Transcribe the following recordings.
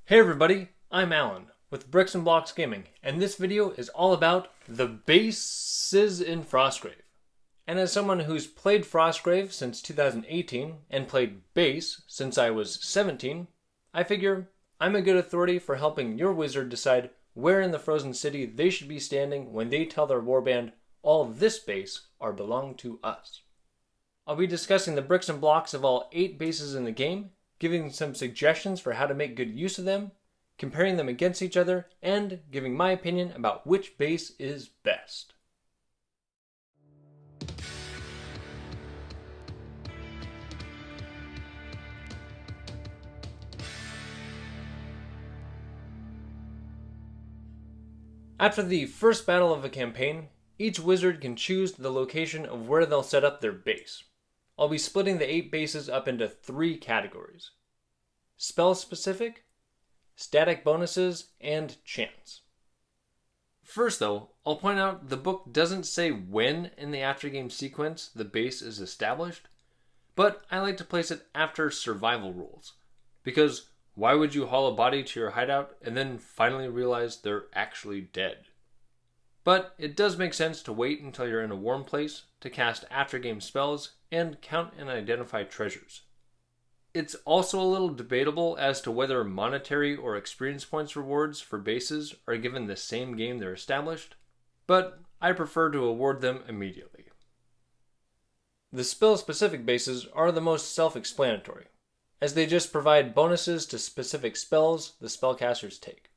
Hey everybody, I'm Alan with Bricks and Blocks Gaming, and this video is all about the bases in Frostgrave. And as someone who's played Frostgrave since 2018 and played base since I was 17, I figure I'm a good authority for helping your wizard decide where in the frozen city they should be standing when they tell their warband all this base are belong to us. I'll be discussing the bricks and blocks of all 8 bases in the game, giving some suggestions for how to make good use of them, comparing them against each other, and giving my opinion about which base is best. After the first battle of a campaign, each wizard can choose the location of where they'll set up their base. I'll be splitting the 8 bases up into 3 categories: spell specific, static bonuses, and chance. First though, I'll point out the book doesn't say when in the after-game sequence the base is established, but I like to place it after survival rules, because why would you haul a body to your hideout and then finally realize they're actually dead? But it does make sense to wait until you're in a warm place to cast after-game spells and count and identify treasures. It's also a little debatable as to whether monetary or experience points rewards for bases are given the same game they're established, but I prefer to award them immediately. The spell-specific bases are the most self-explanatory, as they just provide bonuses to specific spells the spellcasters take.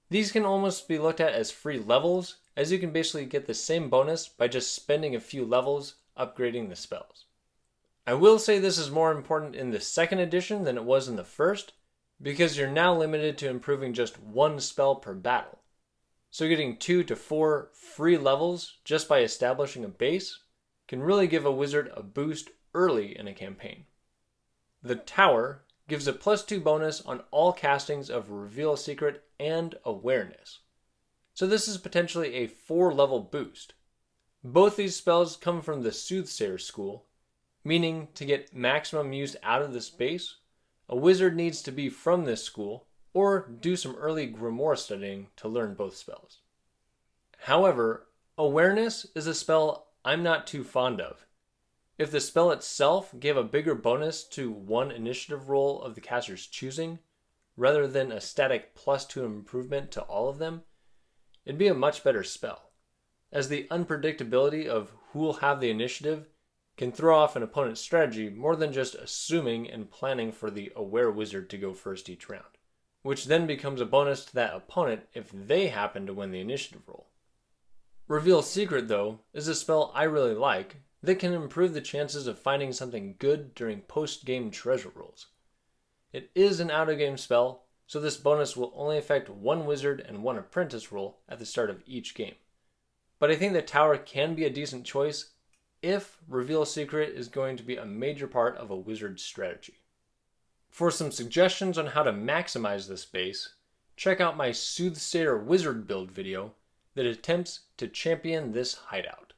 These can almost be looked at as free levels, as you can basically get the same bonus by just spending a few levels upgrading the spells. I will say this is more important in the second edition than it was in the first, because you're now limited to improving just 1 spell per battle. So getting 2 to 4 free levels just by establishing a base can really give a wizard a boost early in a campaign. The Tower gives a +2 bonus on all castings of Reveal Secret and Awareness. So this is potentially a 4-level boost. Both these spells come from the Soothsayer school, meaning to get maximum use out of this base, a wizard needs to be from this school or do some early grimoire studying to learn both spells. However, Awareness is a spell I'm not too fond of. If the spell itself gave a bigger bonus to one initiative roll of the caster's choosing, rather than a static +2 improvement to all of them, it'd be a much better spell, as the unpredictability of who will have the initiative can throw off an opponent's strategy more than just assuming and planning for the aware wizard to go first each round, which then becomes a bonus to that opponent if they happen to win the initiative roll. Reveal Secret, though, is a spell I really like that can improve the chances of finding something good during post-game treasure rolls. It is an out-of-game spell, so this bonus will only affect 1 wizard and 1 apprentice roll at the start of each game. But I think the Tower can be a decent choice if Reveal Secret is going to be a major part of a wizard's strategy. For some suggestions on how to maximize this base, check out my Soothsayer Wizard build video that attempts to champion this hideout.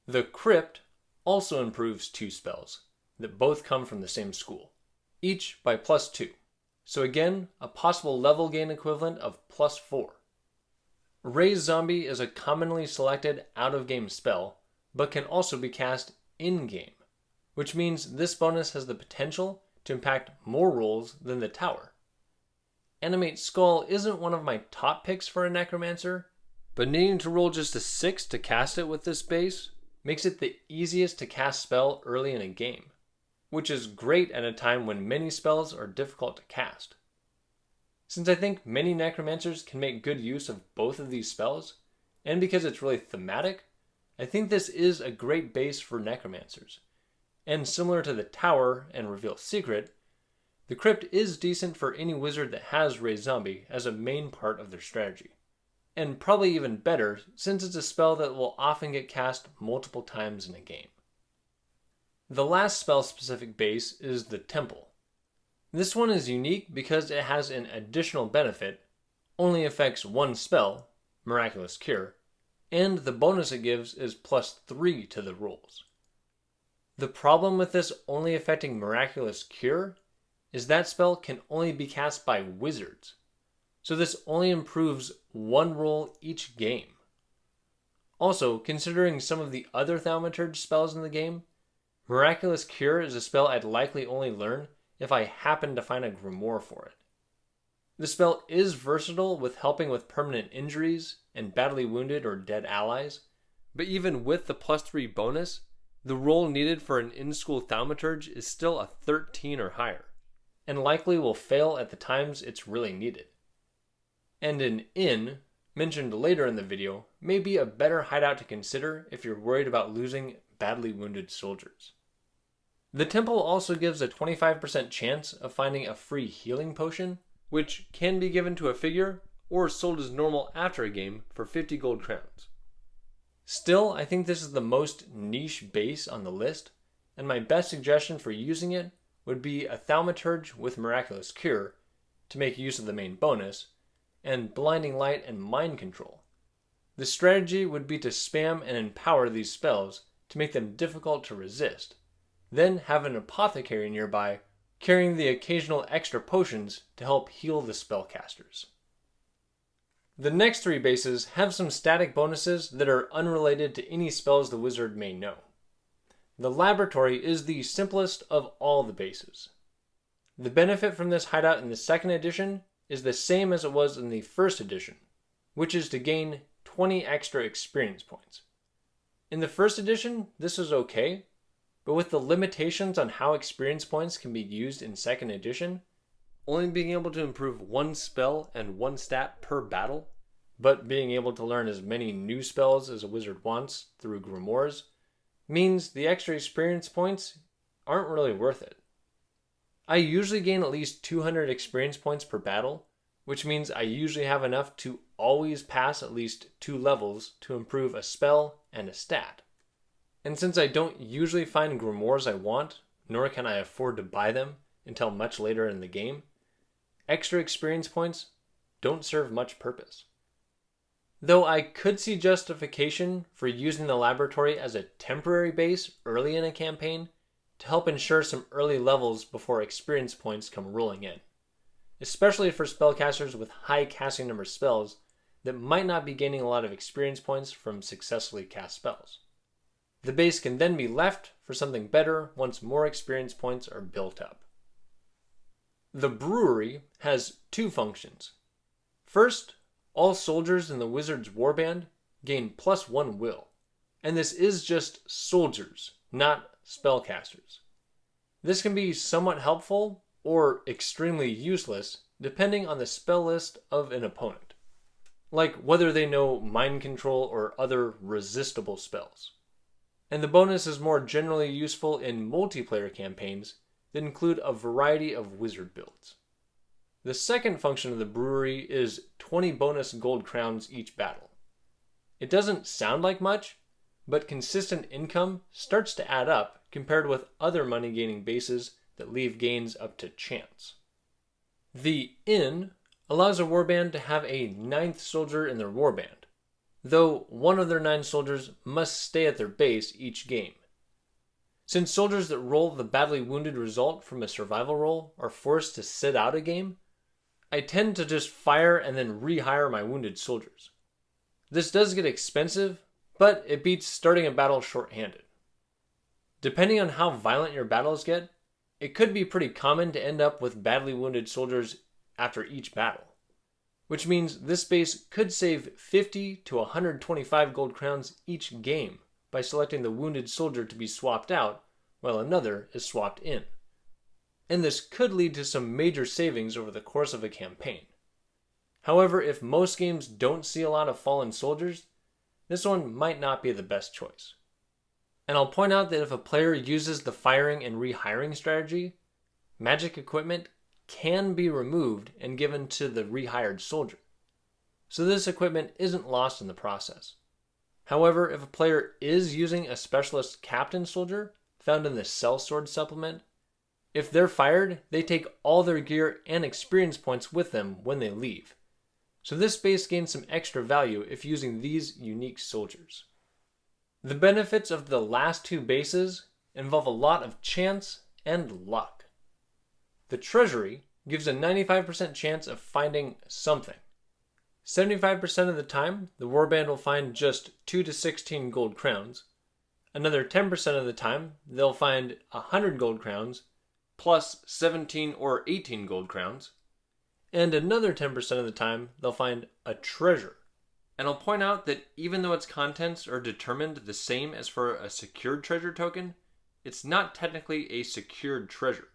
The Crypt also improves 2 spells that both come from the same school, each by +2. So again, a possible level gain equivalent of +4. Raise Zombie is a commonly selected out-of-game spell, but can also be cast in-game, which means this bonus has the potential to impact more rolls than the Tower. Animate Skull isn't one of my top picks for a Necromancer, but needing to roll just a 6 to cast it with this base makes it the easiest to cast spell early in a game, which is great at a time when many spells are difficult to cast. Since I think many Necromancers can make good use of both of these spells, and because it's really thematic, I think this is a great base for Necromancers. And similar to the Tower and Reveal Secret, the Crypt is decent for any wizard that has Raise Zombie as a main part of their strategy. And probably even better, since it's a spell that will often get cast multiple times in a game. The last spell-specific base is the Temple. This one is unique because it has an additional benefit, only affects 1 spell, Miraculous Cure, and the bonus it gives is +3 to the rolls. The problem with this only affecting Miraculous Cure is that spell can only be cast by wizards, so this only improves one roll each game. Also, considering some of the other Thaumaturge spells in the game, Miraculous Cure is a spell I'd likely only learn if I happen to find a grimoire for it. The spell is versatile with helping with permanent injuries and badly wounded or dead allies, but even with the +3 bonus, the roll needed for an in-school Thaumaturge is still a 13 or higher, and likely will fail at the times it's really needed. And an inn, mentioned later in the video, may be a better hideout to consider if you're worried about losing badly wounded soldiers. The temple also gives a 25% chance of finding a free healing potion, which can be given to a figure or sold as normal after a game for 50 gold crowns. Still, I think this is the most niche base on the list, and my best suggestion for using it would be a Thaumaturge with Miraculous Cure to make use of the main bonus, and Blinding Light and Mind Control. The strategy would be to spam and empower these spells to make them difficult to resist, then have an apothecary nearby carrying the occasional extra potions to help heal the spellcasters. The next 3 bases have some static bonuses that are unrelated to any spells the wizard may know. The laboratory is the simplest of all the bases. The benefit from this hideout in the 2nd edition is the same as it was in the 1st edition, which is to gain 20 extra experience points. In the 1st edition, this was okay, but with the limitations on how experience points can be used in 2nd edition, only being able to improve 1 spell and 1 stat per battle, but being able to learn as many new spells as a wizard wants through grimoires, means the extra experience points aren't really worth it. I usually gain at least 200 experience points per battle, which means I usually have enough to always pass at least 2 levels to improve a spell and a stat. And since I don't usually find grimoires I want, nor can I afford to buy them until much later in the game, extra experience points don't serve much purpose. Though I could see justification for using the laboratory as a temporary base early in a campaign to help ensure some early levels before experience points come rolling in, especially for spellcasters with high casting number spells that might not be gaining a lot of experience points from successfully cast spells. The base can then be left for something better once more experience points are built up. The brewery has 2 functions. First, all soldiers in the wizard's warband gain +1 will, and this is just soldiers, not spellcasters. This can be somewhat helpful or extremely useless depending on the spell list of an opponent, like whether they know mind control or other resistible spells. And the bonus is more generally useful in multiplayer campaigns that include a variety of wizard builds. The second function of the brewery is 20 bonus gold crowns each battle. It doesn't sound like much, but consistent income starts to add up compared with other money gaining bases that leave gains up to chance. The inn allows a warband to have a 9th soldier in their warband, though one of their 9 soldiers must stay at their base each game. Since soldiers that roll the badly wounded result from a survival roll are forced to sit out a game, I tend to just fire and then rehire my wounded soldiers. This does get expensive, but it beats starting a battle short-handed. Depending on how violent your battles get, it could be pretty common to end up with badly wounded soldiers after each battle, which means this base could save 50 to 125 gold crowns each game by selecting the wounded soldier to be swapped out while another is swapped in. And this could lead to some major savings over the course of a campaign. However, if most games don't see a lot of fallen soldiers, this one might not be the best choice. And I'll point out that if a player uses the firing and rehiring strategy, magic equipment can be removed and given to the rehired soldier. So this equipment isn't lost in the process. However, if a player is using a specialist captain soldier found in the sellsword supplement, if they're fired, they take all their gear and experience points with them when they leave. So this base gains some extra value if using these unique soldiers. The benefits of the last 2 bases involve a lot of chance and luck. The Treasury gives a 95% chance of finding something. 75% of the time, the warband will find just 2 to 16 gold crowns. Another 10% of the time, they'll find 100 gold crowns, plus 17 or 18 gold crowns. And another 10% of the time, they'll find a treasure. And I'll point out that even though its contents are determined the same as for a secured treasure token, it's not technically a secured treasure.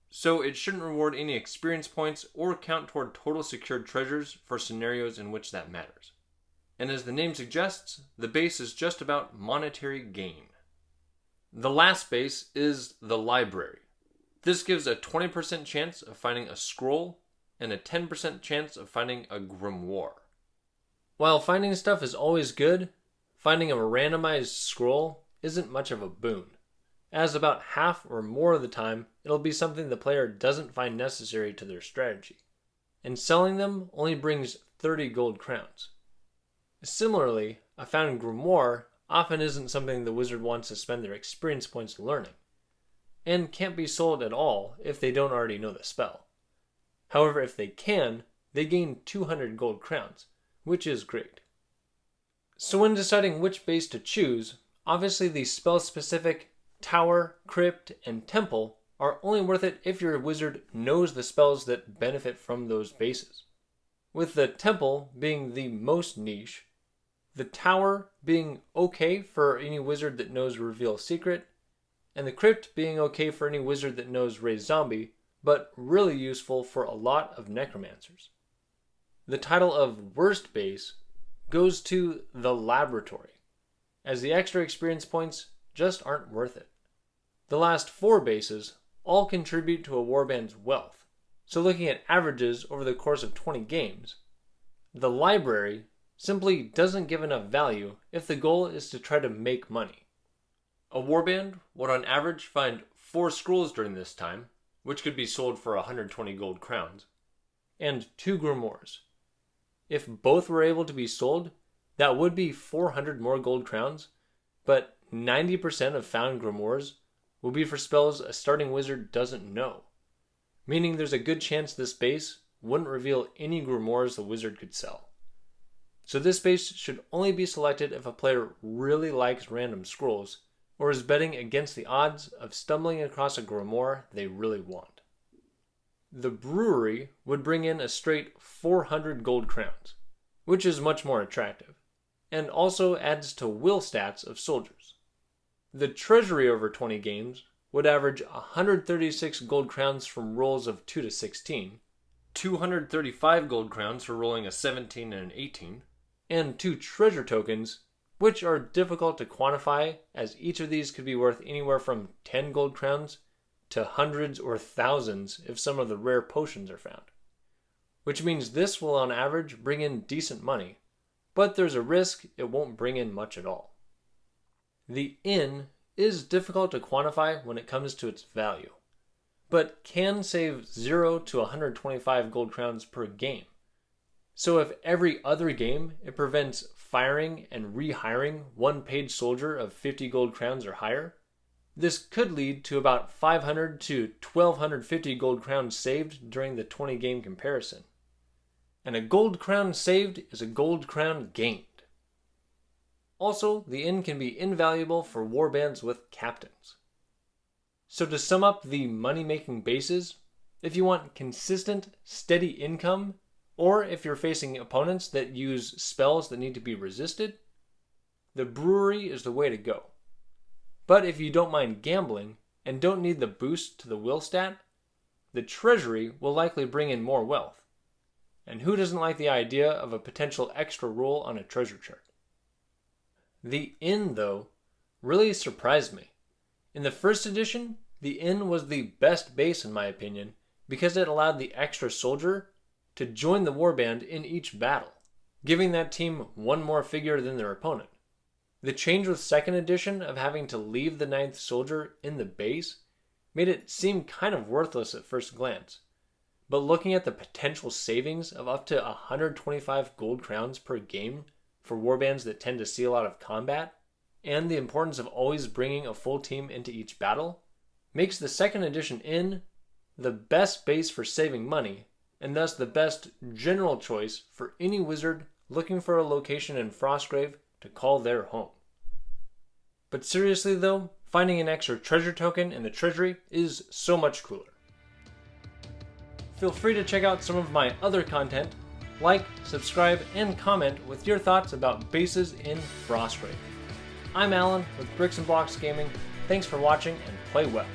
So it shouldn't reward any experience points or count toward total secured treasures for scenarios in which that matters. And as the name suggests, the base is just about monetary gain. The last base is the library. This gives a 20% chance of finding a scroll and a 10% chance of finding a grimoire. While finding stuff is always good, finding a randomized scroll isn't much of a boon, as about half or more of the time it'll be something the player doesn't find necessary to their strategy, and selling them only brings 30 gold crowns. Similarly, a found grimoire often isn't something the wizard wants to spend their experience points learning, and can't be sold at all if they don't already know the spell. However, if they can, they gain 200 gold crowns, which is great. So when deciding which base to choose, obviously the spell-specific Tower, Crypt, and Temple are only worth it if your wizard knows the spells that benefit from those bases. With the Temple being the most niche, the Tower being okay for any wizard that knows Reveal Secret, and the Crypt being okay for any wizard that knows Raise Zombie, but really useful for a lot of necromancers. The title of worst base goes to the Laboratory, as the extra experience points just aren't worth it. The last 4 bases all contribute to a warband's wealth, so looking at averages over the course of 20 games, the Library simply doesn't give enough value if the goal is to try to make money. A warband would on average find 4 scrolls during this time, which could be sold for 120 gold crowns, and 2 grimoires. If both were able to be sold, that would be 400 more gold crowns, but 90% of found grimoires will be for spells a starting wizard doesn't know, meaning there's a good chance this base wouldn't reveal any grimoires the wizard could sell. So this base should only be selected if a player really likes random scrolls, or is betting against the odds of stumbling across a grimoire they really want. The Brewery would bring in a straight 400 gold crowns, which is much more attractive, and also adds to will stats of soldiers. The Treasury over 20 games would average 136 gold crowns from rolls of 2 to 16, 235 gold crowns for rolling a 17 and an 18, and 2 treasure tokens, which are difficult to quantify as each of these could be worth anywhere from 10 gold crowns to hundreds or thousands if some of the rare potions are found. Which means this will on average bring in decent money, but there's a risk it won't bring in much at all. The inn is difficult to quantify when it comes to its value, but can save 0 to 125 gold crowns per game. So if every other game it prevents firing and rehiring one paid soldier of 50 gold crowns or higher, this could lead to about 500 to 1250 gold crowns saved during the 20 game comparison. And a gold crown saved is a gold crown gained. Also, the inn can be invaluable for warbands with captains. So to sum up the money-making bases, if you want consistent, steady income, or if you're facing opponents that use spells that need to be resisted, the Brewery is the way to go. But if you don't mind gambling and don't need the boost to the will stat, the Treasury will likely bring in more wealth. And who doesn't like the idea of a potential extra roll on a treasure chart? The inn, though, really surprised me. In the first edition, the inn was the best base in my opinion because it allowed the extra soldier to join the warband in each battle, giving that team one more figure than their opponent. The change with second edition of having to leave the ninth soldier in the base made it seem kind of worthless at first glance. But looking at the potential savings of up to 125 gold crowns per game for warbands that tend to see a lot of combat, and the importance of always bringing a full team into each battle, makes the second edition inn the best base for saving money, and thus the best general choice for any wizard looking for a location in Frostgrave to call their home. But seriously though, finding an extra treasure token in the Treasury is so much cooler. Feel free to check out some of my other content, like, subscribe, and comment with your thoughts about bases in Frostgrave. I'm Alan with Bricks and Blocks Gaming. Thanks for watching and play well.